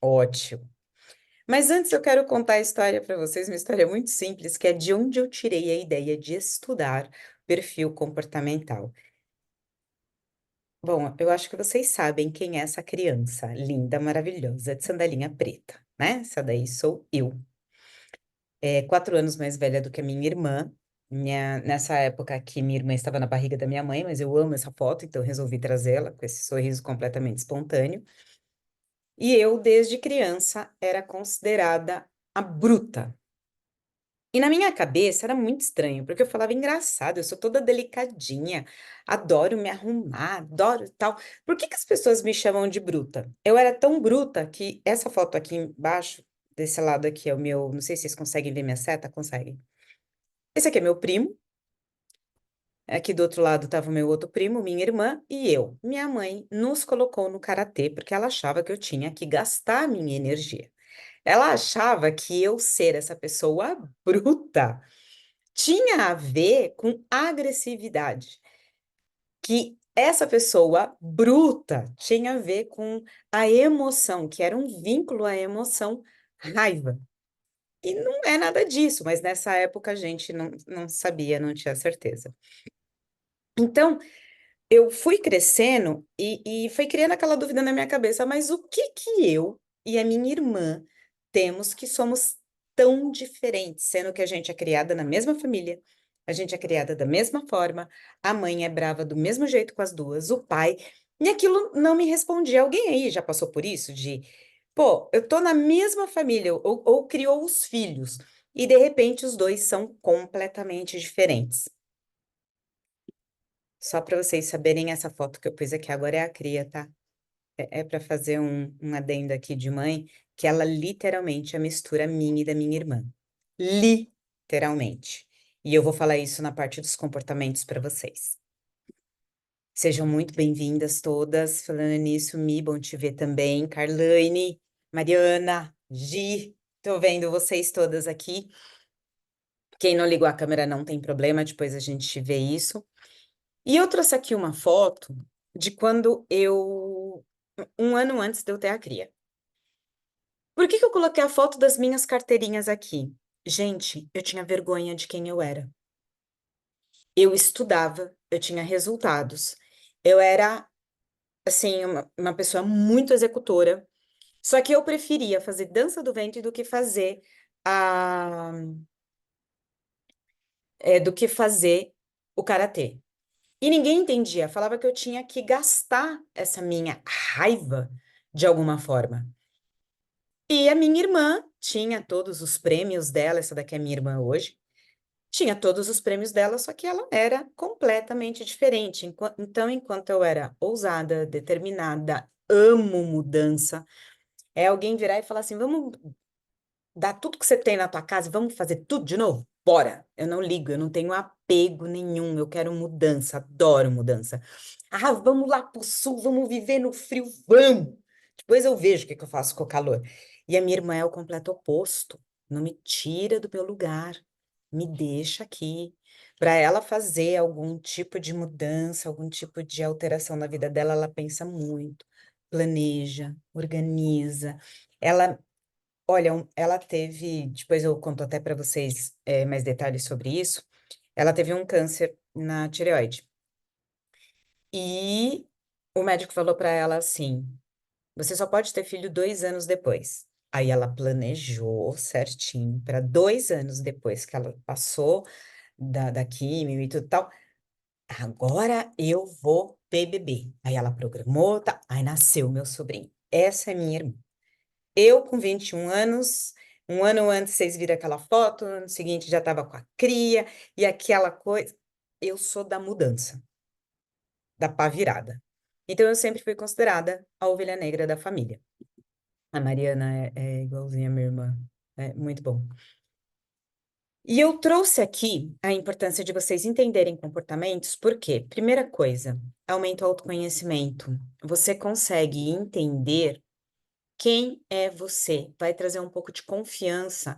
Ótimo. Mas antes eu quero contar a história para vocês, uma história muito simples, que é de onde eu tirei a ideia de estudar perfil comportamental. Bom, eu acho que vocês sabem quem é essa criança linda, maravilhosa, de sandalinha preta, né? Essa daí sou eu. É 4 anos mais velha do que a minha irmã. Nessa época aqui, minha irmã estava na barriga da minha mãe, mas eu amo essa foto, então eu resolvi trazê-la com esse sorriso completamente espontâneo. E eu, desde criança, era considerada a bruta. E na minha cabeça era muito estranho, porque eu falava engraçado, eu sou toda delicadinha, adoro me arrumar, adoro tal. Por que que as pessoas me chamam de bruta? Eu era tão bruta que essa foto aqui embaixo, desse lado aqui é o meu, não sei se vocês conseguem ver minha seta, conseguem. Esse aqui é meu primo, aqui do outro lado estava o meu outro primo, minha irmã e eu. Minha mãe nos colocou no karatê porque ela achava que eu tinha que gastar a minha energia. Ela achava que eu ser essa pessoa bruta tinha a ver com agressividade, que essa pessoa bruta tinha a ver com a emoção, que era um vínculo à emoção raiva. E não é nada disso, mas nessa época a gente não sabia, não tinha certeza. Então, eu fui crescendo e foi criando aquela dúvida na minha cabeça, mas o que que eu e a minha irmã temos que somos tão diferentes, sendo que a gente é criada na mesma família, a gente é criada da mesma forma, a mãe é brava do mesmo jeito com as duas, o pai, e aquilo não me respondia. Alguém aí já passou por isso? De, pô, eu tô na mesma família, ou criou os filhos, e de repente os dois são completamente diferentes. Só para vocês saberem, essa foto que eu pus aqui agora é a cria, tá? É para fazer um adendo aqui de mãe, que ela literalmente é a mistura minha e da minha irmã. Literalmente. E eu vou falar isso na parte dos comportamentos para vocês. Sejam muito bem-vindas todas. Falando nisso, Mi, bom te ver também. Carlane, Mariana, Gi, tô vendo vocês todas aqui. Quem não ligou a câmera não tem problema, depois a gente vê isso. E eu trouxe aqui uma foto de quando eu, um ano antes de eu ter a cria. Por que que eu coloquei a foto das minhas carteirinhas aqui? Gente, eu tinha vergonha de quem eu era. Eu estudava, eu tinha resultados. Eu era, assim, uma pessoa muito executora. Só que eu preferia fazer dança do ventre a, do que fazer o karatê. E ninguém entendia, falava que eu tinha que gastar essa minha raiva de alguma forma. E a minha irmã tinha todos os prêmios dela, essa daqui é minha irmã hoje, tinha todos os prêmios dela, só que ela era completamente diferente. Então, enquanto eu era ousada, determinada, amo mudança, é alguém virar e falar assim: vamos dar tudo que você tem na tua casa e vamos fazer tudo de novo? Bora! Eu não ligo, eu não tenho apego nenhum, eu quero mudança, adoro mudança. Ah, vamos lá pro sul, vamos viver no frio, vamos! Depois eu vejo o que que eu faço com o calor. E a minha irmã é o completo oposto. Não me tira do meu lugar, me deixa aqui. Para ela fazer algum tipo de mudança, algum tipo de alteração na vida dela, ela pensa muito, planeja, organiza. Ela Olha, ela teve, depois eu conto até para vocês mais detalhes sobre isso. Ela teve um câncer na tireoide. E o médico falou para ela assim: você só pode ter filho 2 anos depois. Aí ela planejou certinho para 2 anos depois que ela passou da químio e tudo tal. Agora eu vou ter bebê. Aí ela programou, tá? Aí nasceu meu sobrinho. Essa é minha irmã. Eu, com 21 anos, um ano antes vocês viram aquela foto, no ano seguinte já estava com a cria, e aquela coisa. Eu sou da mudança, da pá virada. Então eu sempre fui considerada a ovelha negra da família. A Mariana é igualzinha à minha irmã. É muito bom. E eu trouxe aqui a importância de vocês entenderem comportamentos, porque, primeira coisa, aumenta o autoconhecimento. Você consegue entender quem é você, vai trazer um pouco de confiança.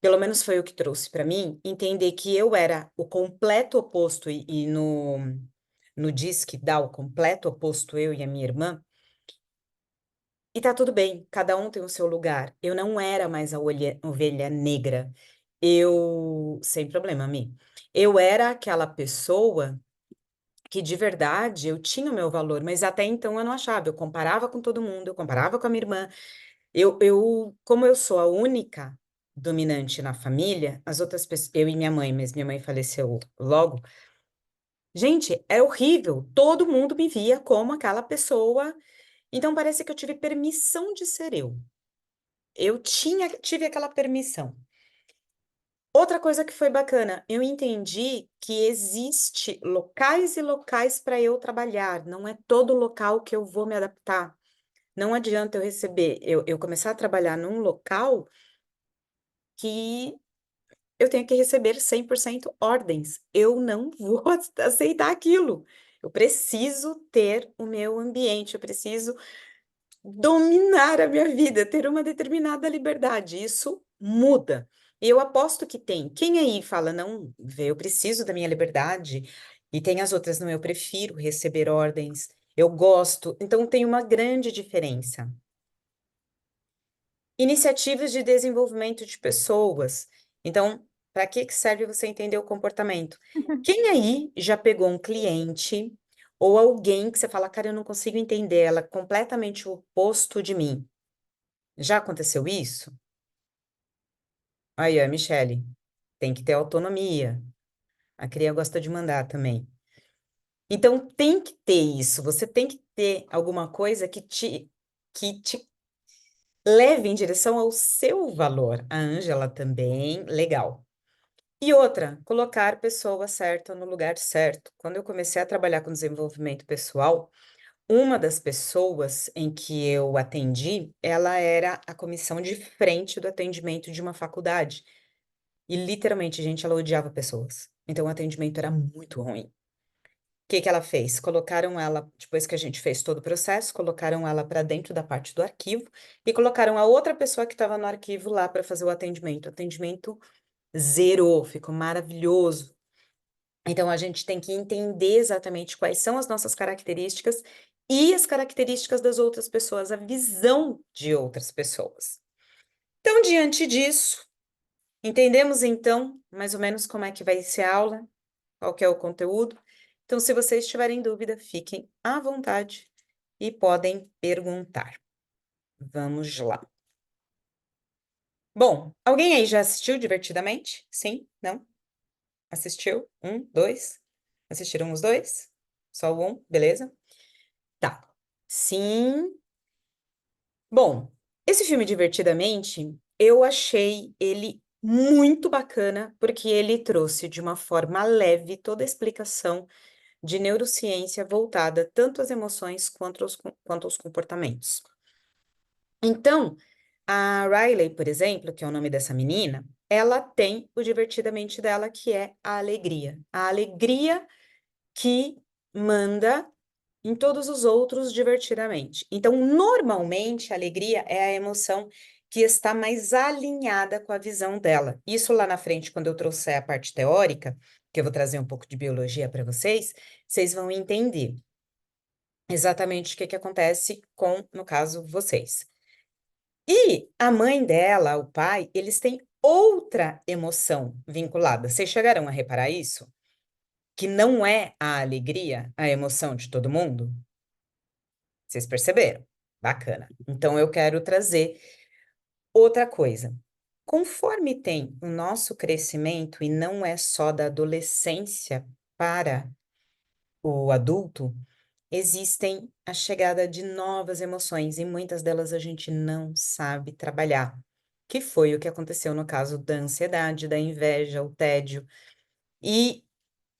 Pelo menos foi o que trouxe para mim, entender que eu era o completo oposto, e no DISC dá o completo oposto, eu e a minha irmã, E tá tudo bem, cada um tem o seu lugar. Eu não era mais a ovelha negra. Eu, sem problema, Mi. Eu era aquela pessoa que de verdade eu tinha o meu valor, mas até então eu não achava. Eu comparava com todo mundo, eu comparava com a minha irmã. Como eu sou a única dominante na família, as outras pessoas, eu e minha mãe, mas minha mãe faleceu logo. Gente, é horrível. Todo mundo me via como aquela pessoa. Então parece que eu tive permissão de ser eu. Tive aquela permissão. Outra coisa que foi bacana, eu entendi que existe locais e locais para eu trabalhar. Não é todo local que eu vou me adaptar. Não adianta eu receber, eu começar a trabalhar num local que eu tenho que receber 100% ordens. Eu não vou aceitar aquilo. Eu preciso ter o meu ambiente, eu preciso dominar a minha vida, ter uma determinada liberdade. Isso muda. E eu aposto que tem. Quem aí fala, não, eu preciso da minha liberdade, e tem as outras, não, eu prefiro receber ordens, eu gosto. Então tem uma grande diferença. Iniciativas de desenvolvimento de pessoas. Então, para que serve você entender o comportamento? Quem aí já pegou um cliente ou alguém que você fala, cara, eu não consigo entender, ela é completamente o oposto de mim. Já aconteceu isso? Aí, a Michele, tem que ter autonomia. A cria gosta de mandar também. Então, tem que ter isso. Você tem que ter alguma coisa que te leve em direção ao seu valor. A Ângela também, legal. E outra, colocar a pessoa certa no lugar certo. Quando eu comecei a trabalhar com desenvolvimento pessoal, uma das pessoas em que eu atendi, ela era a comissão de frente do atendimento de uma faculdade. E literalmente, gente, ela odiava pessoas. Então o atendimento era muito ruim. O que que ela fez? Colocaram ela, depois que a gente fez todo o processo, colocaram ela para dentro da parte do arquivo e colocaram a outra pessoa que estava no arquivo lá para fazer o atendimento. O atendimento zerou, ficou maravilhoso. Então a gente tem que entender exatamente quais são as nossas características e as características das outras pessoas, a visão de outras pessoas. Então, diante disso, entendemos então mais ou menos como é que vai ser a aula, qual que é o conteúdo. Então, se vocês tiverem dúvida, fiquem à vontade e podem perguntar. Vamos lá. Bom, alguém aí já assistiu Divertidamente? Sim? Não? Assistiu? Um, dois? Assistiram os dois? Só o um? Beleza? Tá. Sim. Bom, esse filme Divertidamente, eu achei ele muito bacana, porque ele trouxe de uma forma leve toda a explicação de neurociência voltada tanto às emoções quanto aos comportamentos. Então, a Riley, por exemplo, que é o nome dessa menina, ela tem o divertidamente dela, que é a alegria. A alegria que manda em todos os outros divertidamente. Então, normalmente, a alegria é a emoção que está mais alinhada com a visão dela. Isso lá na frente, quando eu trouxer a parte teórica, que eu vou trazer um pouco de biologia para vocês, vocês vão entender exatamente o que que acontece com, no caso, vocês. E a mãe dela, o pai, eles têm outra emoção vinculada. Vocês chegaram a reparar isso? Que não é a alegria, a emoção de todo mundo? Vocês perceberam? Bacana. Então eu quero trazer outra coisa. Conforme tem o nosso crescimento, e não é só da adolescência para o adulto, existem a chegada de novas emoções e muitas delas a gente não sabe trabalhar, que foi o que aconteceu no caso da ansiedade, da inveja, o tédio. E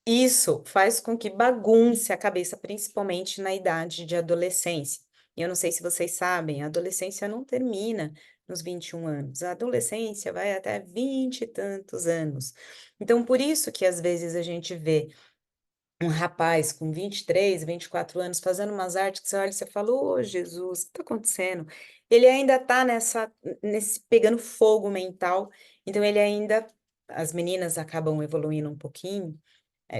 isso faz com que bagunce a cabeça, principalmente na idade de adolescência. E eu não sei se vocês sabem, a adolescência não termina nos 21 anos. A adolescência vai até 20 e tantos anos. Então, por isso que às vezes a gente vê um rapaz com 23, 24 anos fazendo umas artes que você olha e você fala, ô Jesus, o que está acontecendo? Ele ainda está nesse pegando fogo mental, então ele ainda, as meninas acabam evoluindo um pouquinho,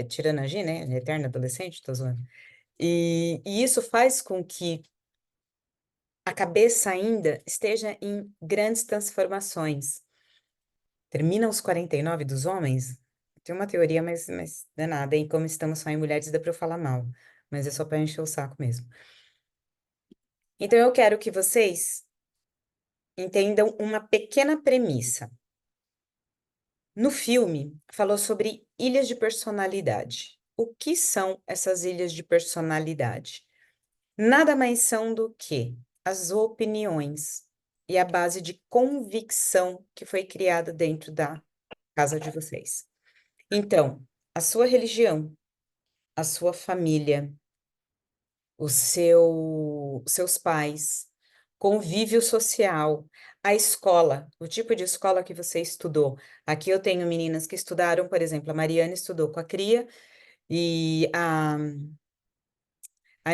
tirando a G, né, eterna adolescente, tô zoando. E isso faz com que a cabeça ainda esteja em grandes transformações. Termina aos 49 dos homens? Tem uma teoria, mas danada, hein? Como estamos só em mulheres, dá pra eu falar mal. Mas é só pra encher o saco mesmo. Então, eu quero que vocês entendam uma pequena premissa. No filme, falou sobre ilhas de personalidade. O que são essas ilhas de personalidade? Nada mais são do que as opiniões e a base de convicção que foi criada dentro da casa de vocês. Então, a sua religião, a sua família, seus pais, convívio social, a escola, o tipo de escola que você estudou. Aqui eu tenho meninas que estudaram, por exemplo, a Mariana estudou com a Cria e a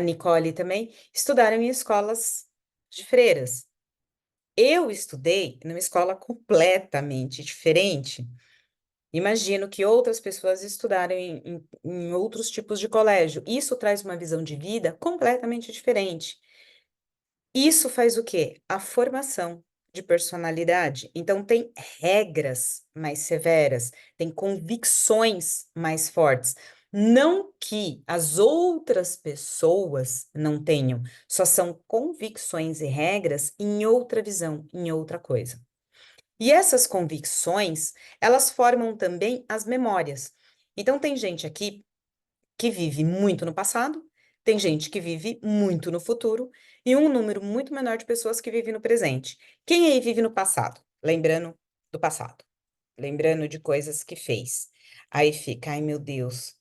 Nicole também estudaram em escolas de freiras. Eu estudei numa escola completamente diferente. Imagino que outras pessoas estudaram em outros tipos de colégio. Isso traz uma visão de vida completamente diferente. Isso faz o quê? A formação de personalidade. Então, tem regras mais severas, tem convicções mais fortes. Não que as outras pessoas não tenham, só são convicções e regras em outra visão, em outra coisa. E essas convicções, elas formam também as memórias. Então, tem gente aqui que vive muito no passado, tem gente que vive muito no futuro, e um número muito menor de pessoas que vive no presente. Quem aí vive no passado? Lembrando do passado, lembrando de coisas que fez. Aí fica, ai meu Deus,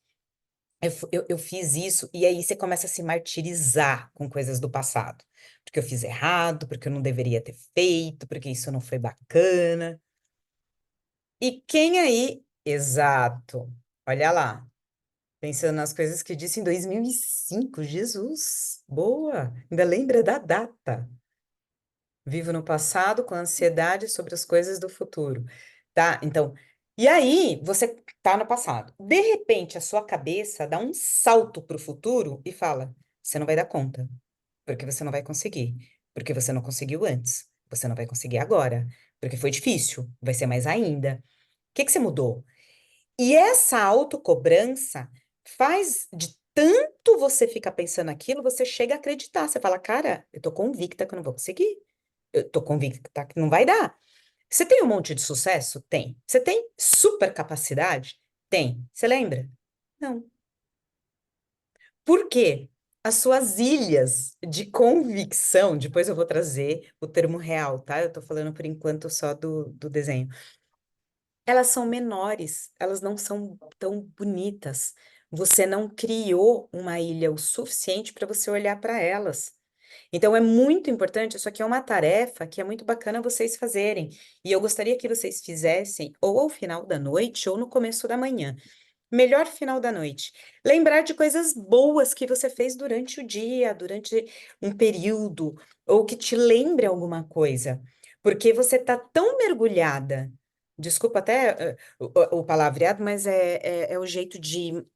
eu fiz isso, e aí você começa a se martirizar com coisas do passado. Porque eu fiz errado, porque eu não deveria ter feito, porque isso não foi bacana. E quem aí? Exato. Olha lá. Pensando nas coisas que disse em 2005, Jesus, boa, ainda lembra da data. Vivo no passado com ansiedade sobre as coisas do futuro, tá? Então, e aí você tá no passado. De repente, a sua cabeça dá um salto para o futuro e fala: você não vai dar conta, porque você não vai conseguir, porque você não conseguiu antes, você não vai conseguir agora, porque foi difícil, vai ser mais ainda. O que que você mudou? E essa autocobrança faz de tanto você ficar pensando aquilo, você chega a acreditar. Você fala, cara, eu tô convicta que eu não vou conseguir. Eu tô convicta que não vai dar. Você tem um monte de sucesso? Tem. Você tem super capacidade? Tem. Você lembra? Não. Por quê? As suas ilhas de convicção, depois eu vou trazer o termo real, tá? Eu tô falando por enquanto só do desenho. Elas são menores, elas não são tão bonitas. Você não criou uma ilha o suficiente para você olhar para elas. Então é muito importante, isso aqui é uma tarefa que é muito bacana vocês fazerem. E eu gostaria que vocês fizessem ou ao final da noite ou no começo da manhã. Melhor final da noite. Lembrar de coisas boas que você fez durante o dia, durante um período, ou que te lembre alguma coisa. Porque você está tão mergulhada. Desculpa até o palavreado, mas é o jeito de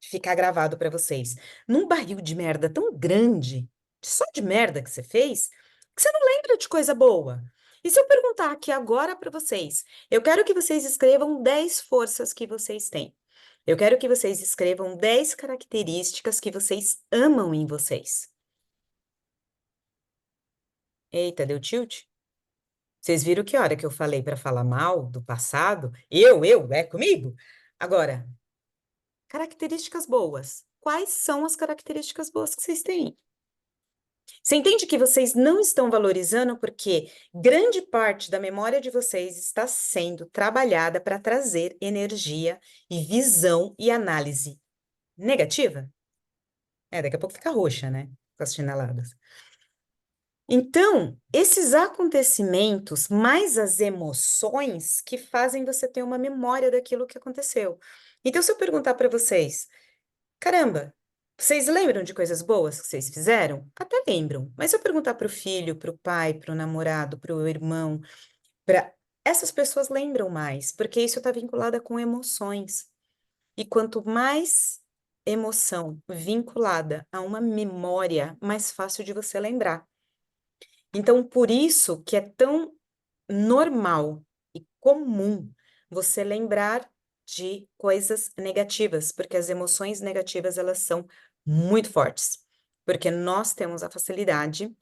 ficar gravado para vocês. Num barril de merda tão grande, só de merda que você fez, que você não lembra de coisa boa. E se eu perguntar aqui agora para vocês, eu quero que vocês escrevam 10 forças que vocês têm. Eu quero que vocês escrevam 10 características que vocês amam em vocês. Eita, deu tilt? Vocês viram que hora que eu falei para falar mal do passado? É comigo? Agora, características boas. Quais são as características boas que vocês têm? Você entende que vocês não estão valorizando porque grande parte da memória de vocês está sendo trabalhada para trazer energia e visão e análise negativa? É, daqui a pouco fica roxa, né? Com as chineladas. Então, esses acontecimentos, mais as emoções, que fazem você ter uma memória daquilo que aconteceu. Então, se eu perguntar para vocês, caramba, vocês lembram de coisas boas que vocês fizeram? Até lembram, mas se eu perguntar para o filho, para o pai, para o namorado, para o irmão, para essas pessoas lembram mais, porque isso está vinculado com emoções. E quanto mais emoção vinculada a uma memória, mais fácil de você lembrar. Então, por isso que é tão normal e comum você lembrar de coisas negativas, porque as emoções negativas, elas são muito fortes, porque nós temos a facilidade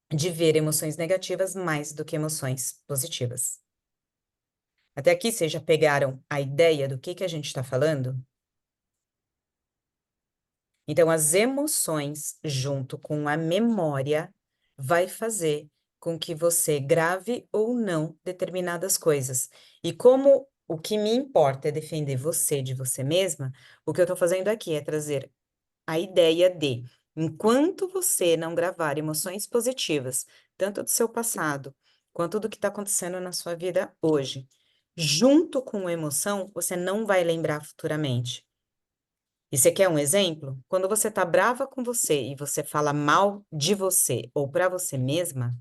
de ver emoções negativas mais do que emoções positivas. Até aqui, vocês já pegaram a ideia do que a gente está falando? Então, as emoções, junto com a memória, vai fazer com que você grave ou não determinadas coisas. E como o que me importa é defender você de você mesma, o que eu estou fazendo aqui é trazer a ideia de, enquanto você não gravar emoções positivas, tanto do seu passado, quanto do que está acontecendo na sua vida hoje, junto com a emoção, você não vai lembrar futuramente. E você quer um exemplo? Quando você tá brava com você e você fala mal de você ou pra você mesma,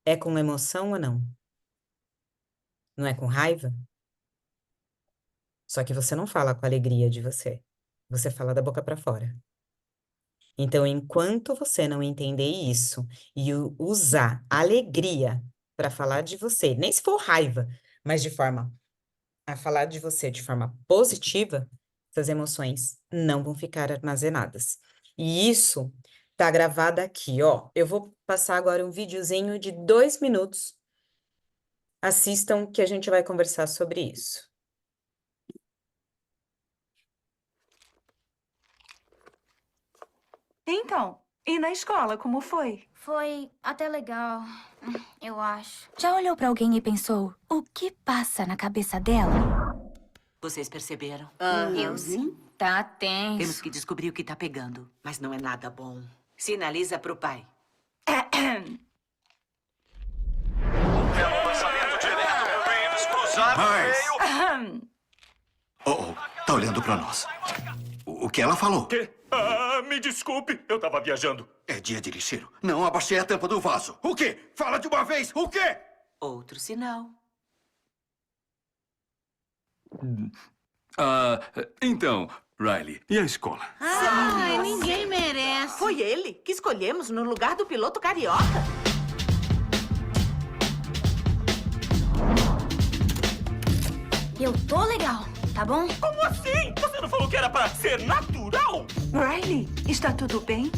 é com emoção ou não? Não é com raiva? Só que você não fala com alegria de você. Você fala da boca pra fora. Então, enquanto você não entender isso e usar alegria pra falar de você, nem se for raiva, mas de forma a falar de você de forma positiva, essas emoções não vão ficar armazenadas. E isso tá gravado aqui, ó. Eu vou passar agora um videozinho de 2 minutos. Assistam que a gente vai conversar sobre isso. Então, e na escola, como foi? Foi até legal, eu acho. Já olhou pra alguém e pensou, o que passa na cabeça dela? Vocês perceberam? Eu sim. Tá tenso. Temos que descobrir o que tá pegando. Mas não é nada bom. Sinaliza pro pai. Mas... Oh, tá olhando pra nós. O que ela falou? Quê? Me desculpe, eu tava viajando. É dia de lixeiro. Não abaixei a tampa do vaso. O quê? Fala de uma vez. O quê? Outro sinal. Então, Riley, e a escola? Ai, ninguém merece. Foi ele que escolhemos no lugar do piloto carioca. Eu tô legal, tá bom? Como assim? Você não falou que era pra ser natural? Riley, está tudo bem?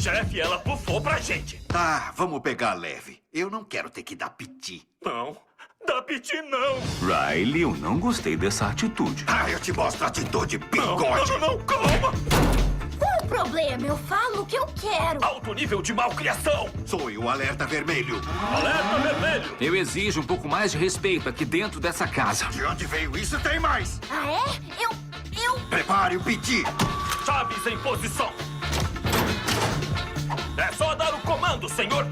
Chefe, ela bufou pra gente. Tá, vamos pegar leve. Eu não quero ter que dar piti. Não, dá piti não. Riley, eu não gostei dessa atitude. Ah, eu te mostro a atitude, Não, bigode. não, calma. Qual o problema? Eu falo o que eu quero. Alto nível de malcriação. Sou eu, alerta vermelho. Alerta vermelho. Eu exijo um pouco mais de respeito aqui dentro dessa casa. De onde veio isso, tem mais. Ah, é? Eu... Prepare o piti. Chaves em posição. É só dar o comando, senhor.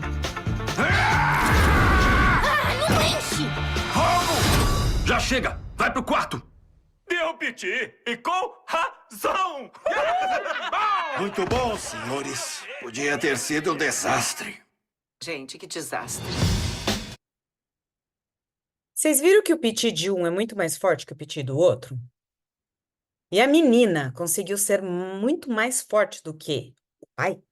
Não enche! Já chega! Vai pro quarto! Deu piti e com razão. Muito bom, senhores. Podia ter sido um desastre. Gente, que desastre. Vocês viram que o piti de um é muito mais forte que o piti do outro? E a menina conseguiu ser muito mais forte do que o pai?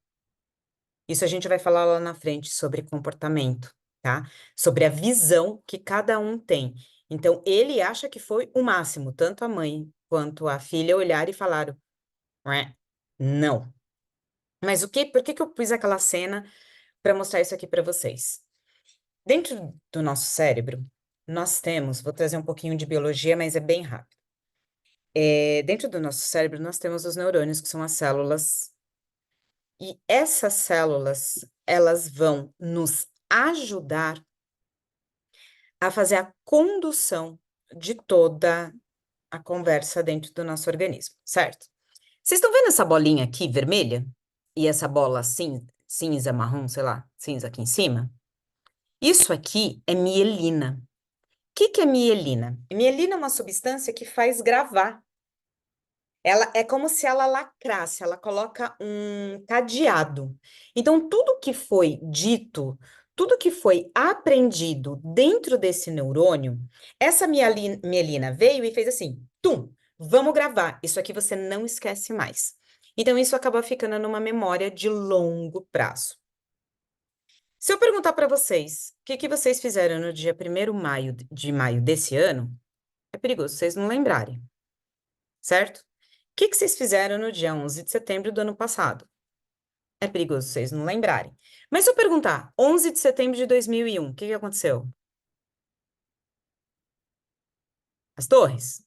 Isso a gente vai falar lá na frente sobre comportamento, tá? Sobre a visão que cada um tem. Então, ele acha que foi o máximo, tanto a mãe quanto a filha olharam e falaram, "Ué, não." Mas por que que eu pus aquela cena para mostrar isso aqui para vocês? Dentro do nosso cérebro, nós temos, vou trazer um pouquinho de biologia, mas é bem rápido. Dentro do nosso cérebro, nós temos os neurônios, que são as células. E essas células, elas vão nos ajudar a fazer a condução de toda a conversa dentro do nosso organismo, certo? Vocês estão vendo essa bolinha aqui, vermelha? E essa bola cinza, marrom, sei lá, cinza aqui em cima? Isso aqui é mielina. O que que é mielina? Mielina é uma substância que faz gravar. Ela é como se ela lacrasse, ela coloca um cadeado. Então, tudo que foi dito, tudo que foi aprendido dentro desse neurônio, essa mielina veio e fez assim, tum, vamos gravar. Isso aqui você não esquece mais. Então, isso acaba ficando numa memória de longo prazo. Se eu perguntar para vocês, o que que vocês fizeram no dia 1º de maio desse ano, é perigoso vocês não lembrarem, certo? O que que vocês fizeram no dia 11 de setembro do ano passado? É perigoso vocês não lembrarem. Mas se eu perguntar, 11 de setembro de 2001, o que que aconteceu? As torres,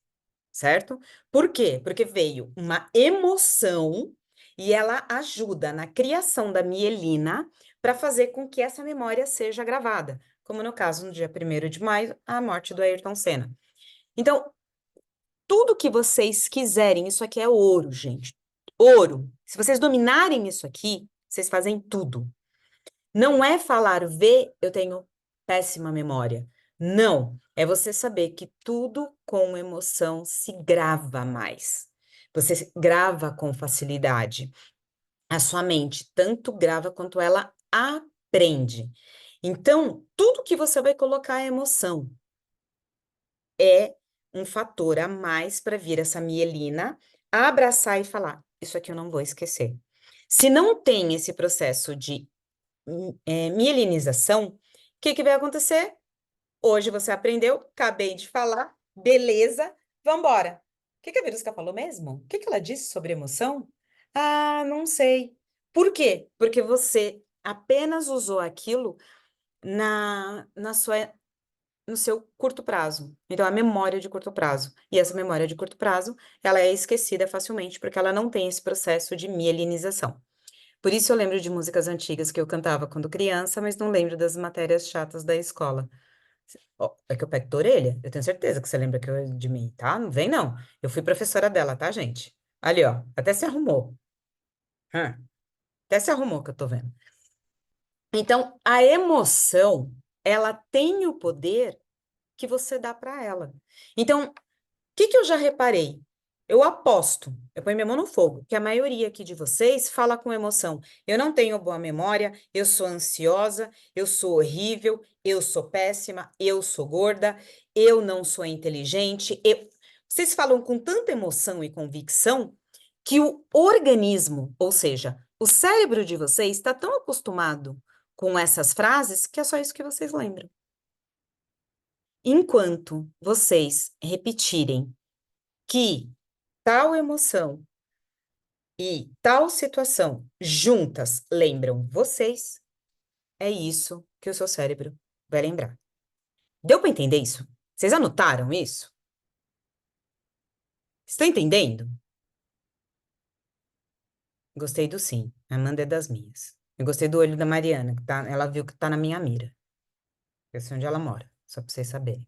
certo? Por quê? Porque veio uma emoção e ela ajuda na criação da mielina para fazer com que essa memória seja gravada, como no caso, no dia 1º de maio, a morte do Ayrton Senna. Então, tudo que vocês quiserem, isso aqui é ouro, gente. Ouro. Se vocês dominarem isso aqui, vocês fazem tudo. Não é falar, eu tenho péssima memória. Não, é você saber que tudo com emoção se grava mais. Você grava com facilidade. A sua mente tanto grava quanto ela aprende. Então, tudo que você vai colocar é emoção. É um fator a mais para vir essa mielina abraçar e falar: isso aqui eu não vou esquecer. Se não tem esse processo de mielinização, o que que vai acontecer? Hoje você aprendeu, acabei de falar, beleza, vambora. O que que a Verusca falou mesmo? O que que ela disse sobre emoção? Ah, não sei. Por quê? Porque você apenas usou aquilo no seu curto prazo. Então, a memória de curto prazo. E essa memória de curto prazo, ela é esquecida facilmente, porque ela não tem esse processo de mielinização. Por isso eu lembro de músicas antigas que eu cantava quando criança, mas não lembro das matérias chatas da escola. Ó, é que eu pego tua orelha. Eu tenho certeza que você lembra de mim, tá? Não vem, não. Eu fui professora dela, tá, gente? Ali, ó. Até se arrumou. Até se arrumou que eu tô vendo. Então, a emoção, ela tem o poder que você dá para ela. Então, o que que eu já reparei? Eu aposto, eu ponho minha mão no fogo, que a maioria aqui de vocês fala com emoção. Eu não tenho boa memória, eu sou ansiosa, eu sou horrível, eu sou péssima, eu sou gorda, eu não sou inteligente. Vocês falam com tanta emoção e convicção que o organismo, ou seja, o cérebro de vocês está tão acostumado com essas frases que é só isso que vocês lembram. Enquanto vocês repetirem que tal emoção e tal situação juntas lembram vocês, é isso que o seu cérebro vai lembrar. Deu para entender isso? Vocês anotaram isso? Estão entendendo? Gostei do sim. A Amanda é das minhas. Eu gostei do olho da Mariana, que ela viu que tá na minha mira. Eu sei onde ela mora, só para vocês saberem.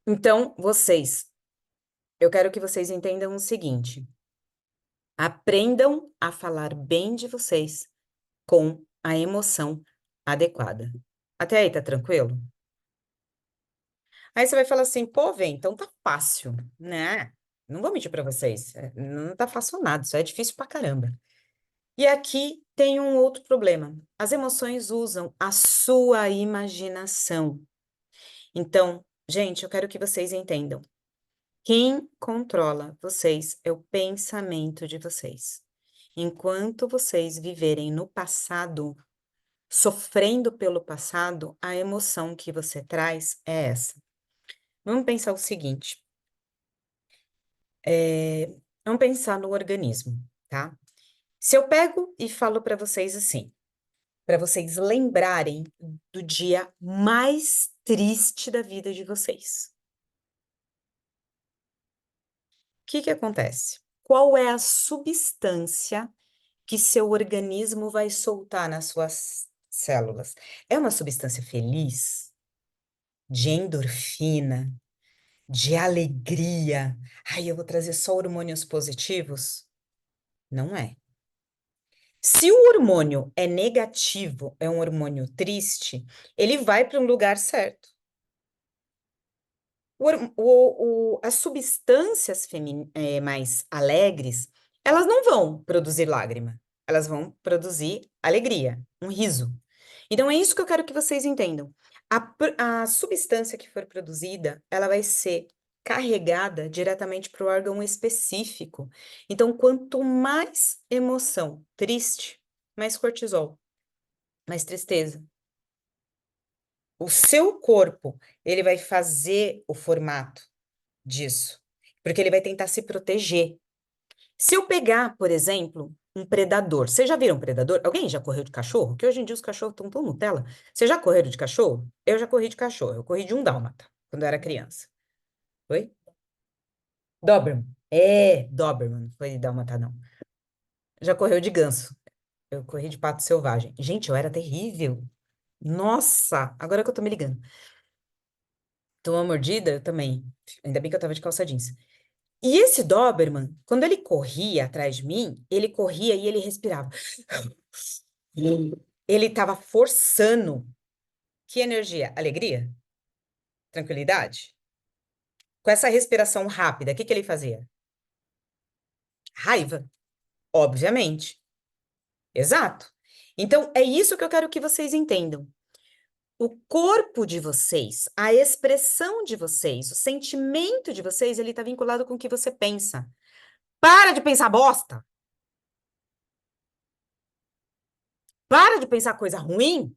Então, eu quero que vocês entendam o seguinte: aprendam a falar bem de vocês com a emoção adequada. Até aí, tá tranquilo? Aí você vai falar assim, pô, vem, então tá fácil, né? Não vou mentir pra vocês, não tá fácil nada, isso é difícil pra caramba. E aqui tem um outro problema. As emoções usam a sua imaginação. Então, gente, eu quero que vocês entendam. Quem controla vocês é o pensamento de vocês. Enquanto vocês viverem no passado, sofrendo pelo passado, a emoção que você traz é essa. Vamos pensar o seguinte. Vamos pensar no organismo, tá? Se eu pego e falo para vocês assim, para vocês lembrarem do dia mais triste da vida de vocês. O que que acontece? Qual é a substância que seu organismo vai soltar nas suas células? É uma substância feliz? De endorfina? De alegria? Ai, eu vou trazer só hormônios positivos? Não é. Se o hormônio é negativo, é um hormônio triste, ele vai para um lugar certo. As substâncias mais alegres, elas não vão produzir lágrima, elas vão produzir alegria, um riso. Então, é isso que eu quero que vocês entendam. A substância que for produzida, ela vai ser carregada diretamente para o órgão específico. Então, quanto mais emoção triste, mais cortisol. mais tristeza. O seu corpo, ele vai fazer o formato disso, porque ele vai tentar se proteger. Se eu pegar, por exemplo, um predador, vocês já viram um predador? Alguém já correu de cachorro? Que hoje em dia os cachorros estão tão Nutella. Você já correu de cachorro? Eu já corri de cachorro, eu corri de um dálmata, quando eu era criança. Oi? Doberman. É, Doberman, não foi dálmata, não. Já correu de ganso. Eu corri de pato selvagem. Gente, eu era terrível. Nossa, agora que eu tô me ligando. Tomou uma mordida? Eu também. Ainda bem que eu tava de calça jeans. E esse Doberman, quando ele corria atrás de mim, ele corria e ele respirava. Ele tava forçando. Que energia? Alegria? Tranquilidade? Com essa respiração rápida, o que que ele fazia? Raiva, obviamente. Exato. Então, é isso que eu quero que vocês entendam. O corpo de vocês, a expressão de vocês, o sentimento de vocês, ele está vinculado com o que você pensa. Para de pensar bosta! Para de pensar coisa ruim!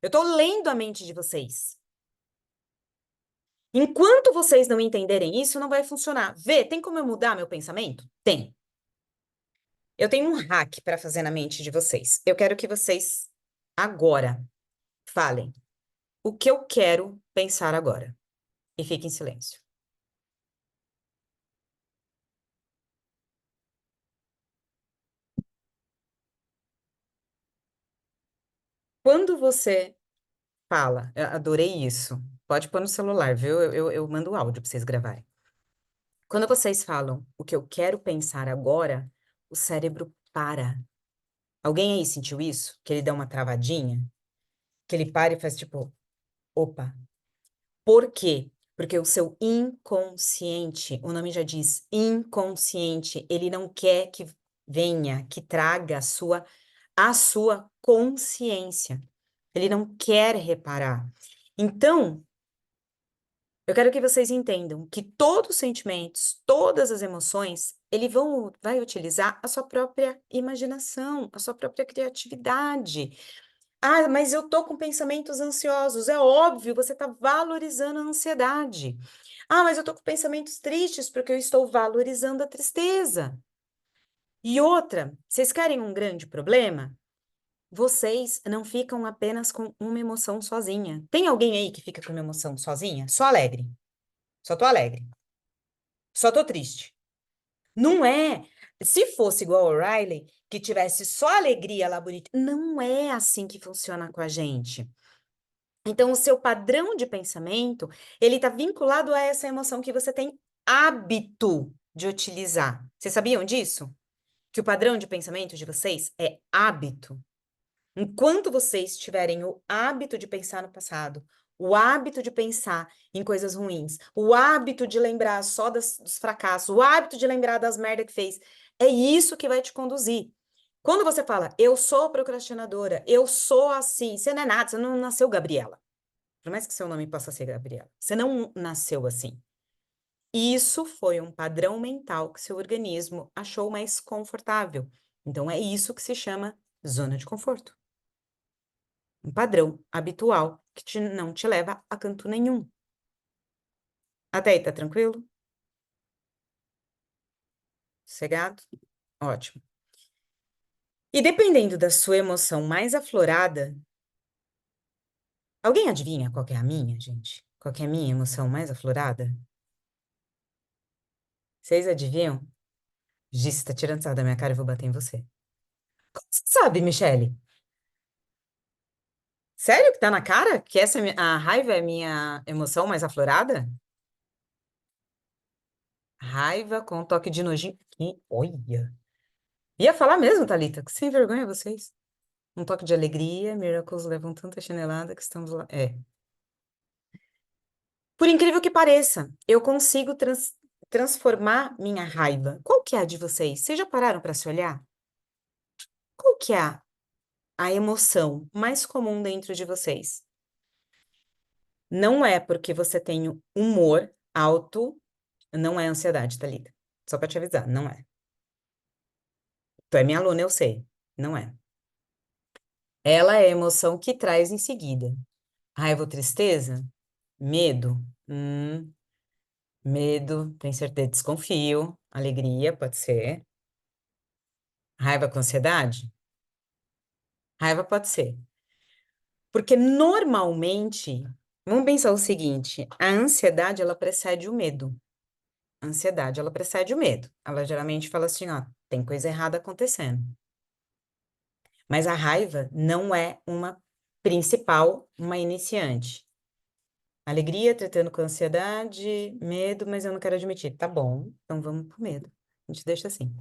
Eu estou lendo a mente de vocês. Enquanto vocês não entenderem isso, não vai funcionar. Vê, tem como eu mudar meu pensamento? Tem. Eu tenho um hack para fazer na mente de vocês. Eu quero que vocês, agora, falem o que eu quero pensar agora. E fiquem em silêncio. Quando você fala, eu adorei isso. Pode pôr no celular, viu? Eu mando áudio para vocês gravarem. Quando vocês falam o que eu quero pensar agora, o cérebro para. Alguém aí sentiu isso? Que ele dá uma travadinha? Que ele para e faz tipo, opa. Por quê? Porque o seu inconsciente, o nome já diz, inconsciente, ele não quer que venha, que traga a sua consciência. Ele não quer reparar. Então, eu quero que vocês entendam que todos os sentimentos, todas as emoções, vai utilizar a sua própria imaginação, a sua própria criatividade. Ah, mas eu tô com pensamentos ansiosos. É óbvio, você está valorizando a ansiedade. Ah, mas eu tô com pensamentos tristes porque eu estou valorizando a tristeza. E outra, vocês querem um grande problema? Vocês não ficam apenas com uma emoção sozinha. Tem alguém aí que fica com uma emoção sozinha? Só alegre. Só tô alegre. Só tô triste. Não é. Se fosse igual ao Riley, que tivesse só alegria lá bonita, não é assim que funciona com a gente. Então, o seu padrão de pensamento, ele está vinculado a essa emoção que você tem hábito de utilizar. Vocês sabiam disso? Que o padrão de pensamento de vocês é hábito. Enquanto vocês tiverem o hábito de pensar no passado, o hábito de pensar em coisas ruins, o hábito de lembrar só dos fracassos, o hábito de lembrar das merdas que fez, é isso que vai te conduzir. Quando você fala, eu sou procrastinadora, eu sou assim, você não é nada, você não nasceu Gabriela. Por mais que seu nome possa ser Gabriela, você não nasceu assim. Isso foi um padrão mental que seu organismo achou mais confortável. Então, é isso que se chama zona de conforto. Um padrão habitual que não te leva a canto nenhum. Até aí, tá tranquilo? Sossegado? Ótimo. E dependendo da sua emoção mais aflorada, alguém adivinha qual que é a minha, gente? Qual que é a minha emoção mais aflorada? Vocês adivinham? Giz, tá tirando sarro da minha cara, eu vou bater em você. Como você sabe, Michele? Sério que tá na cara? Que a raiva é a minha emoção mais aflorada? Raiva com toque de nojinho. Olha. Ia falar mesmo, Thalita, que sem vergonha vocês. Um toque de alegria, Miracles levam tanta chinelada que estamos lá. É. Por incrível que pareça, eu consigo transformar minha raiva. Qual que é a de vocês? Vocês já pararam para se olhar? Qual que é a emoção mais comum dentro de vocês? Não é porque você tem humor alto, não é ansiedade, Thalita. Só para te avisar, não é. Tu é minha aluna, eu sei. Não é. Ela é a emoção que traz em seguida. Raiva ou tristeza? Medo? Medo, tem certeza, desconfio. Alegria, pode ser. Raiva com ansiedade? Raiva pode ser. Porque normalmente, vamos pensar o seguinte, a ansiedade, ela precede o medo. A ansiedade, ela precede o medo. Ela geralmente fala assim, ó, tem coisa errada acontecendo. Mas a raiva não é uma principal, uma iniciante. Alegria tratando com ansiedade, medo, mas eu não quero admitir. Tá bom, então vamos pro medo. A gente deixa assim.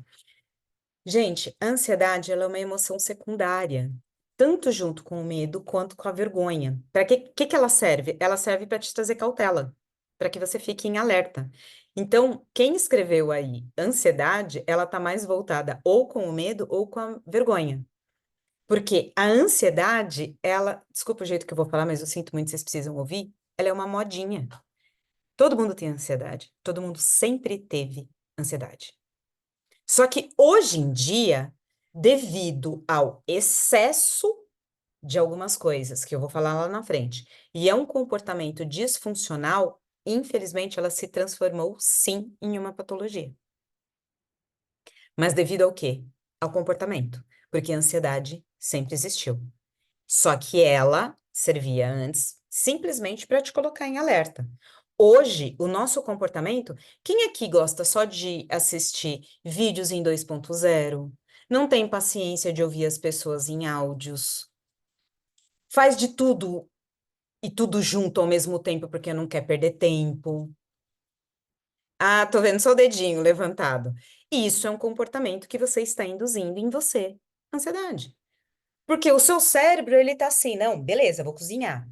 Gente, a ansiedade, ela é uma emoção secundária, tanto junto com o medo quanto com a vergonha. Para que ela serve? Ela serve para te trazer cautela, para que você fique em alerta. Então, quem escreveu aí ansiedade, ela tá mais voltada ou com o medo ou com a vergonha. Porque a ansiedade, ela, desculpa o jeito que eu vou falar, mas eu sinto muito, vocês precisam ouvir, ela é uma modinha. Todo mundo tem ansiedade, todo mundo sempre teve ansiedade. Só que hoje em dia, devido ao excesso de algumas coisas que eu vou falar lá na frente, e é um comportamento disfuncional, infelizmente ela se transformou sim em uma patologia. Mas devido ao quê? Ao comportamento, porque a ansiedade sempre existiu. Só que ela servia antes simplesmente para te colocar em alerta. Hoje, o nosso comportamento, quem aqui gosta só de assistir vídeos em 2.0? Não tem paciência de ouvir as pessoas em áudios? Faz de tudo e tudo junto ao mesmo tempo porque não quer perder tempo? Ah, tô vendo só o dedinho levantado. Isso é um comportamento que você está induzindo em você, ansiedade. Porque o seu cérebro, ele tá assim, não, beleza, vou cozinhar.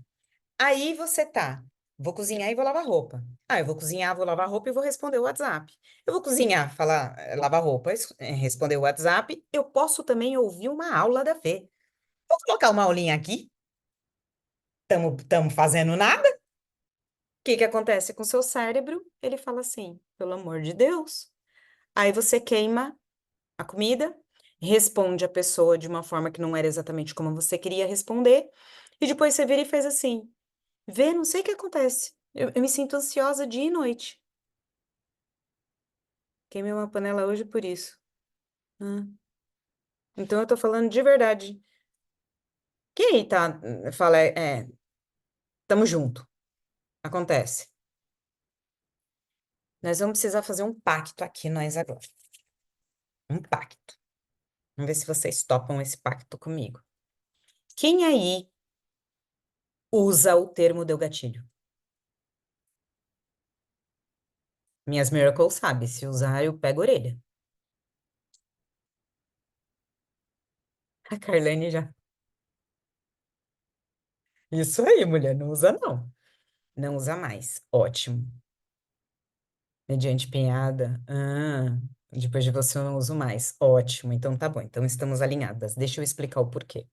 Aí você tá, vou cozinhar e vou lavar roupa. Ah, eu vou cozinhar, vou lavar roupa e vou responder o WhatsApp. Eu vou cozinhar, falar, lavar roupa, responder o WhatsApp. Eu posso também ouvir uma aula da Fê. Vou colocar uma aulinha aqui. Tamo fazendo nada. O que que acontece com o seu cérebro? Ele fala assim, pelo amor de Deus. Aí você queima a comida, responde a pessoa de uma forma que não era exatamente como você queria responder, e depois você vira e faz assim. Vê, não sei o que acontece. Eu me sinto ansiosa dia e noite. Queimei uma panela hoje por isso. Ah, então eu tô falando de verdade. Quem aí tá, fala, tamo junto. Acontece. Nós vamos precisar fazer um pacto aqui, nós agora. Um pacto. Vamos ver se vocês topam esse pacto comigo. Quem aí usa o termo deu gatilho? Minhas Miracles sabe, se usar eu pego a orelha. A Carlane já. Isso aí, mulher, não usa não. Não usa mais. Ótimo. Mediante pinhada. Ah, depois de você eu não uso mais. Ótimo, então tá bom. Então estamos alinhadas. Deixa eu explicar o porquê.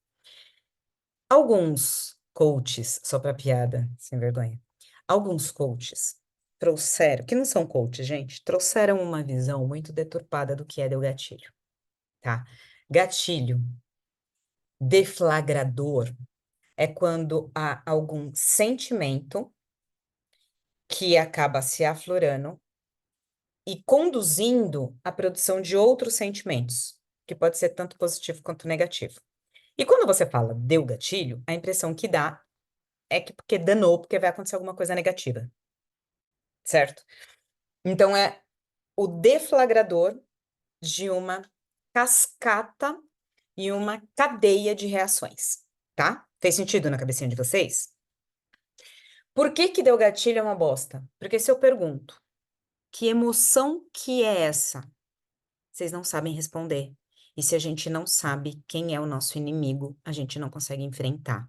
Alguns coaches, só pra piada, sem vergonha. Alguns coaches trouxeram, que não são coaches, gente, trouxeram uma visão muito deturpada do que é o gatilho, tá? Gatilho deflagrador é quando há algum sentimento que acaba se aflorando e conduzindo à produção de outros sentimentos, que pode ser tanto positivo quanto negativo. E quando você fala deu gatilho, a impressão que dá é que porque danou, porque vai acontecer alguma coisa negativa, certo? Então é o deflagrador de uma cascata e uma cadeia de reações, tá? Fez sentido na cabecinha de vocês? Por que que deu gatilho é uma bosta? Porque se eu pergunto, que emoção que é essa? Vocês não sabem responder. E se a gente não sabe quem é o nosso inimigo, a gente não consegue enfrentar.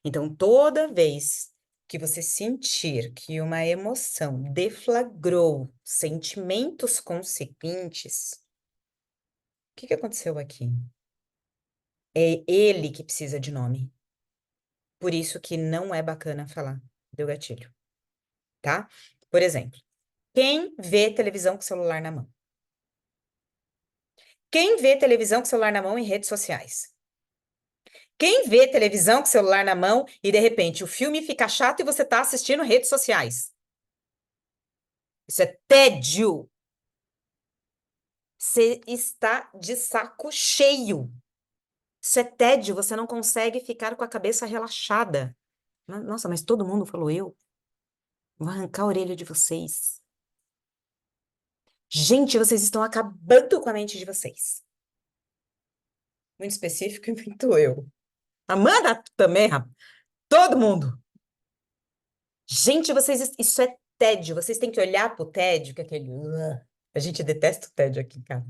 Então, toda vez que você sentir que uma emoção deflagrou sentimentos consequentes, o que que aconteceu aqui? É ele que precisa de nome. Por isso que não é bacana falar deu gatilho, tá? Por exemplo, quem vê televisão com o celular na mão? Quem vê televisão com o celular na mão em redes sociais? Quem vê televisão com o celular na mão e, de repente, o filme fica chato e você tá assistindo redes sociais? Isso é tédio. Você está de saco cheio. Isso é tédio, você não consegue ficar com a cabeça relaxada. Nossa, mas todo mundo falou eu. Vou arrancar a orelha de vocês. Gente, vocês estão acabando com a mente de vocês. Muito específico e muito eu. Amanda também, rapaz. Todo mundo. Gente, vocês, isso é tédio. Vocês têm que olhar pro tédio, que é aquele. A gente detesta o tédio aqui, cara.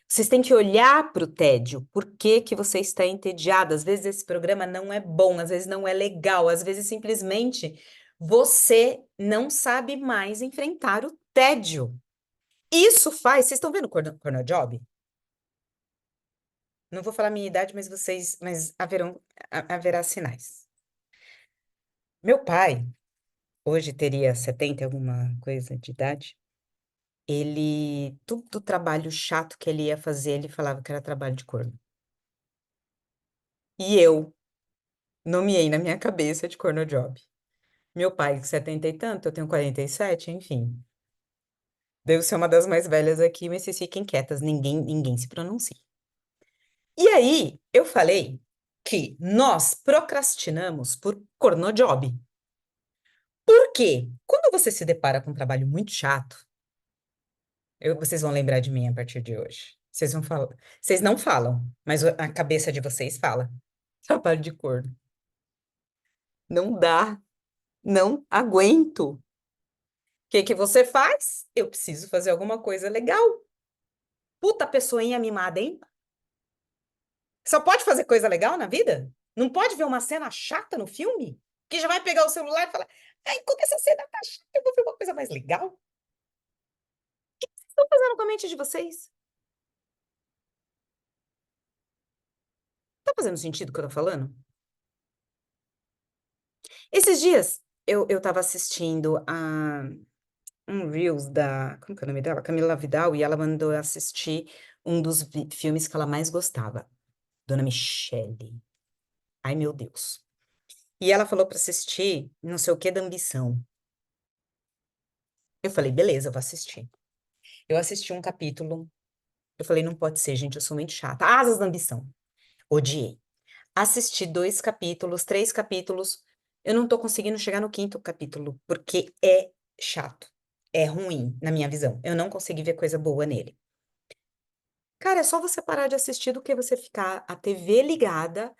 Vocês têm que olhar pro tédio. Por que que você está entediado? Às vezes esse programa não é bom, às vezes não é legal, às vezes simplesmente você não sabe mais enfrentar o tédio. Isso faz. Vocês estão vendo o Job? Não vou falar minha idade, mas haverá sinais. Meu pai, hoje teria 70 e alguma coisa de idade. Ele, todo trabalho chato que ele ia fazer, ele falava que era trabalho de corno. E eu nomeei na minha cabeça de corno job. Meu pai, com 70 e tanto, eu tenho 47, enfim. Devo ser uma das mais velhas aqui, mas vocês fiquem quietas, ninguém se pronuncia. E aí, eu falei que nós procrastinamos por corno job. Por quê? Quando você se depara com um trabalho muito chato, vocês vão lembrar de mim a partir de hoje. Vocês vão falar. Vocês não falam, mas a cabeça de vocês fala. Trabalho de corno. Não dá. Não aguento. O que que você faz? Eu preciso fazer alguma coisa legal. Puta pessoinha mimada, hein? Só pode fazer coisa legal na vida? Não pode ver uma cena chata no filme? Que já vai pegar o celular e falar: ah, enquanto essa cena tá chata, eu vou ver uma coisa mais legal. O que vocês estão fazendo com a mente de vocês? Tá fazendo sentido o que eu tô falando? Esses dias eu tava assistindo a um Reels da. Como que é o nome dela? Camila Vidal, e ela mandou eu assistir um dos filmes que ela mais gostava. Dona Michele. Ai, meu Deus. E ela falou pra assistir não sei o que da ambição. Eu falei, beleza, eu vou assistir. Eu assisti um capítulo. Eu falei, não pode ser, gente, eu sou muito chata. Asas da ambição. Odiei. Assisti 2 capítulos, 3 capítulos. Eu não tô conseguindo chegar no 5º capítulo, porque é chato. É ruim, na minha visão. Eu não consegui ver coisa boa nele. Cara, é só você parar de assistir do que você ficar a TV ligada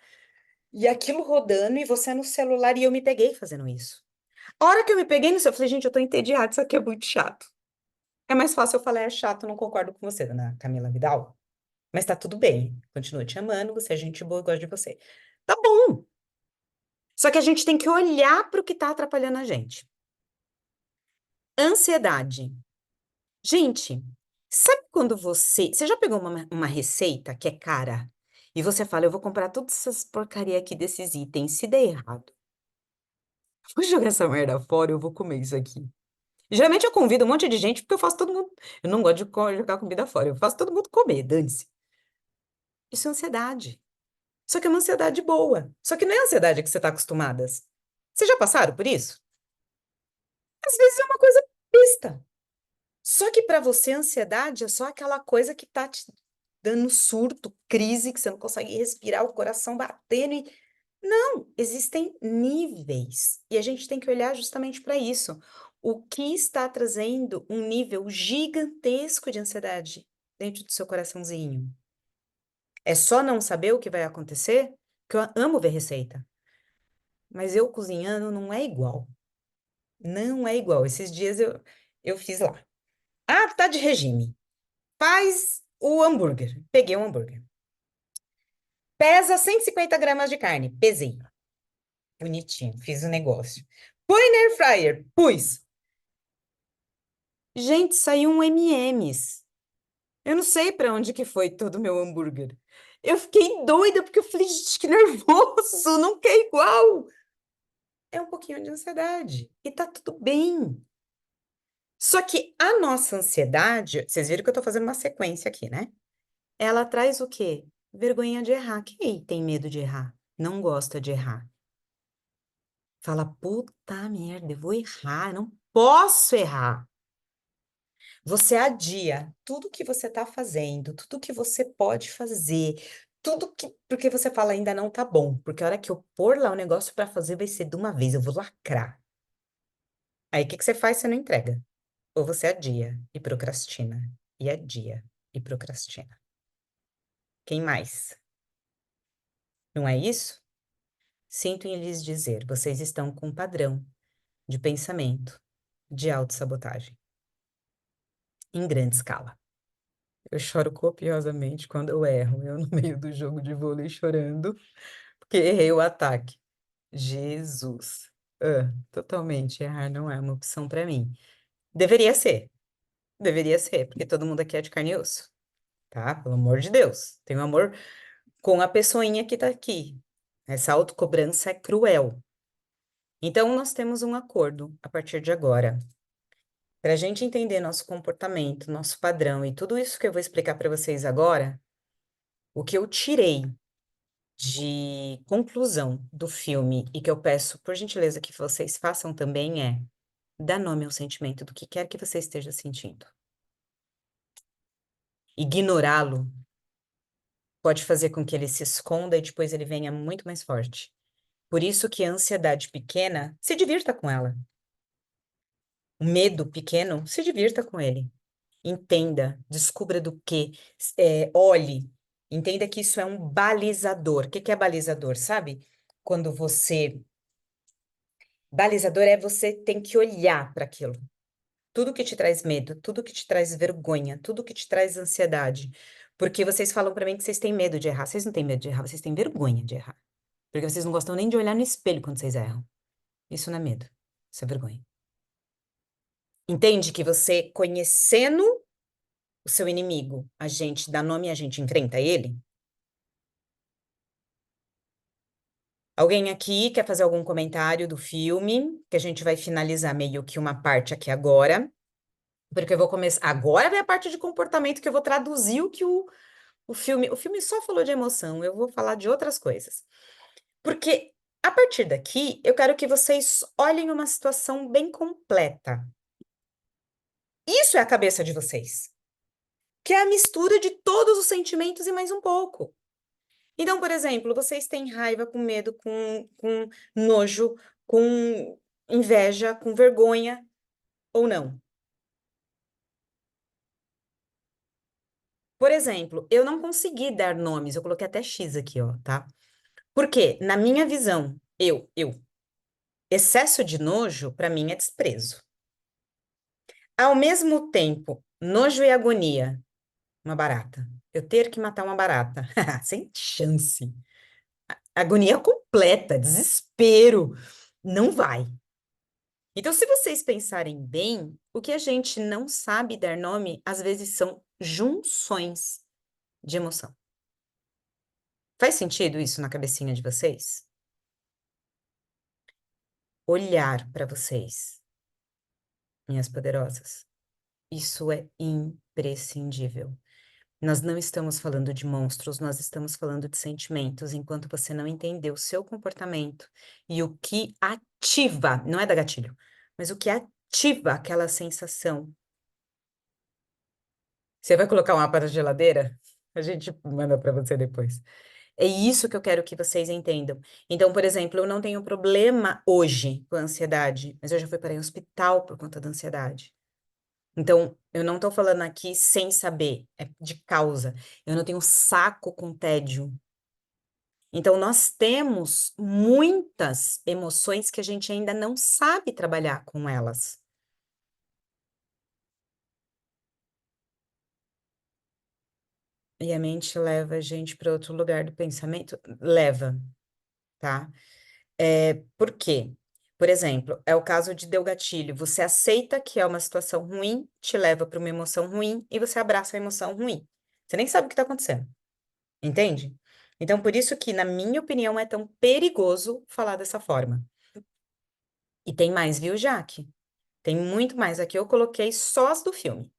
e aquilo rodando e você no celular. E eu me peguei fazendo isso. A hora que eu me peguei no celular, eu falei, gente, eu tô entediada, isso aqui é muito chato. É mais fácil eu falar, é chato, não concordo com você, dona Camila Vidal. Mas tá tudo bem. Continuo te amando, você é gente boa, eu gosto de você. Tá bom. Só que a gente tem que olhar para o que tá atrapalhando a gente. Ansiedade. Gente, sabe quando você já pegou uma receita que é cara e você fala, eu vou comprar todas essas porcaria aqui desses itens, se der errado, vou jogar essa merda fora, eu vou comer isso aqui. Geralmente eu convido um monte de gente porque eu faço todo mundo, eu não gosto de jogar comida fora, eu faço todo mundo comer, dane-se. Isso é ansiedade. Só que é uma ansiedade boa. Só que não é a ansiedade que você tá acostumadas. Vocês já passaram por isso? Às vezes é uma coisa besta. Só que para você, a ansiedade é só aquela coisa que tá te dando surto, crise, que você não consegue respirar, o coração batendo. Não, existem níveis. E a gente tem que olhar justamente para isso. O que está trazendo um nível gigantesco de ansiedade dentro do seu coraçãozinho? É só não saber o que vai acontecer? Que eu amo ver receita. Mas eu cozinhando não é igual. Não é igual. Esses dias eu fiz lá. Ah, tá de regime. Faz o hambúrguer. Peguei o hambúrguer. Pesa 150 gramas de carne. Pesei. Bonitinho. Fiz o negócio. Põe na air fryer. Pus. Gente, saiu um M&M's. Eu não sei pra onde que foi todo o meu hambúrguer. Eu fiquei doida porque eu falei, gente, que nervoso. Não quer igual. É um pouquinho de ansiedade. E tá tudo bem. Só que a nossa ansiedade, vocês viram que eu tô fazendo uma sequência aqui, né? Ela traz o quê? Vergonha de errar. Quem tem medo de errar? não gosta de errar. Fala, puta merda, eu vou errar, eu não posso errar. Você adia tudo que você está fazendo, tudo que você pode fazer, tudo que. Porque você fala, ainda não tá bom. Porque a hora que eu pôr lá o negócio para fazer, vai ser de uma vez, eu vou lacrar. Aí o que que você faz? Você não entrega. Ou você adia e procrastina. E adia e procrastina. Quem mais? Não é isso? Sinto em lhes dizer, vocês estão com um padrão de pensamento de autossabotagem em grande escala. Eu choro copiosamente quando eu erro. Eu no meio do jogo de vôlei chorando, porque errei o ataque. Jesus. Totalmente, errar não é uma opção para mim. Deveria ser, porque todo mundo aqui é de carne e osso, tá? Pelo amor de Deus. Tenho amor com a pessoinha que tá aqui. Essa autocobrança é cruel. Então, nós temos um acordo a partir de agora. Para a gente entender nosso comportamento, nosso padrão e tudo isso que eu vou explicar para vocês agora, o que eu tirei de conclusão do filme e que eu peço, por gentileza, que vocês façam também é dar nome ao sentimento do que quer que você esteja sentindo. Ignorá-lo pode fazer com que ele se esconda e depois ele venha muito mais forte. Por isso que a ansiedade pequena, se divirta com ela. O medo pequeno, se divirta com ele. Entenda, descubra do que, olhe, entenda que isso é um balizador. O que que é balizador, sabe? Quando você... Balizador é você tem que olhar para aquilo. Tudo que te traz medo, tudo que te traz vergonha, tudo que te traz ansiedade. Porque vocês falam para mim que vocês têm medo de errar. Vocês não têm medo de errar, vocês têm vergonha de errar. Porque vocês não gostam nem de olhar no espelho quando vocês erram. Isso não é medo, isso é vergonha. Entende que você, conhecendo o seu inimigo, a gente dá nome e a gente enfrenta ele? Alguém aqui quer fazer algum comentário do filme? Que a gente vai finalizar meio que uma parte aqui agora. Porque eu vou começar. Agora vem a parte de comportamento que eu vou traduzir o que o filme. O filme só falou de emoção, eu vou falar de outras coisas. Porque a partir daqui, eu quero que vocês olhem uma situação bem completa. Isso é a cabeça de vocês. Que é a mistura de todos os sentimentos e mais um pouco. Então, por exemplo, vocês têm raiva, com medo, com nojo, com inveja, com vergonha ou não? Por exemplo, eu não consegui dar nomes, eu coloquei até X aqui, ó, tá? Porque, na minha visão, excesso de nojo, para mim, é desprezo. Ao mesmo tempo, nojo e agonia, uma barata. Eu ter que matar uma barata, sem chance. Agonia completa, desespero, não vai. Então, se vocês pensarem bem, o que a gente não sabe dar nome, às vezes são junções de emoção. Faz sentido isso na cabecinha de vocês? Olhar para vocês, minhas poderosas, isso é imprescindível. Nós não estamos falando de monstros, nós estamos falando de sentimentos, enquanto você não entender o seu comportamento e o que ativa, não é da gatilho, mas o que ativa aquela sensação. Você vai colocar um mapa na geladeira? A gente manda para você depois. É isso que eu quero que vocês entendam. Então, por exemplo, eu não tenho problema hoje com a ansiedade, mas eu já fui para o hospital por conta da ansiedade. Então, eu não estou falando aqui sem saber, é de causa. Eu não tenho saco com tédio. Então, nós temos muitas emoções que a gente ainda não sabe trabalhar com elas. E a mente leva a gente para outro lugar do pensamento? Leva, tá? Por quê? Por exemplo, é o caso de deu gatilho. Você aceita que é uma situação ruim, te leva para uma emoção ruim e você abraça a emoção ruim. Você nem sabe o que está acontecendo. Entende? Então, por isso que, na minha opinião, é tão perigoso falar dessa forma. E tem mais, viu, Jaque? Tem muito mais. Aqui eu coloquei só as do filme.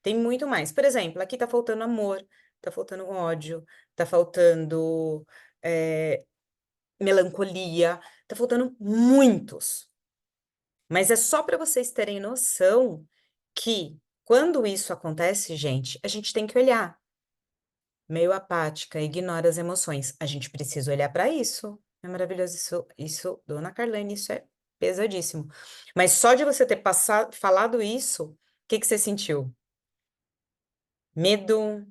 Tem muito mais. Por exemplo, aqui tá faltando amor, tá faltando ódio, tá faltando melancolia, tá faltando muitos. Mas é só para vocês terem noção que quando isso acontece, gente, a gente tem que olhar. Meio apática, ignora as emoções. A gente precisa olhar para isso. É maravilhoso isso, dona Carlane, isso é pesadíssimo. Mas só de você ter falado isso, o que que você sentiu? Medo,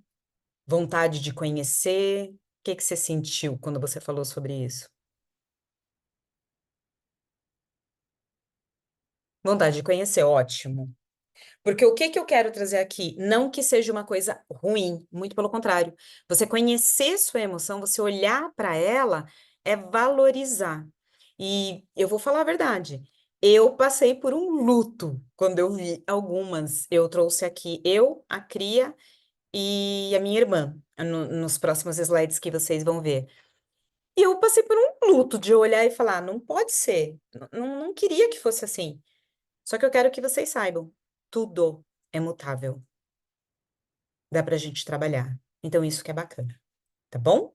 vontade de conhecer? O que que você sentiu quando você falou sobre isso? Vontade de conhecer, ótimo. Porque o que que eu quero trazer aqui? Não que seja uma coisa ruim, muito pelo contrário. Você conhecer sua emoção, você olhar para ela, é valorizar. E eu vou falar a verdade. Eu passei por um luto quando eu vi algumas. Eu trouxe aqui eu, a cria e a minha irmã, nos próximos slides que vocês vão ver. E eu passei por um luto de olhar e falar, não pode ser. Não queria que fosse assim. Só que eu quero que vocês saibam, tudo é mutável. Dá pra gente trabalhar. Então, isso que é bacana, tá bom?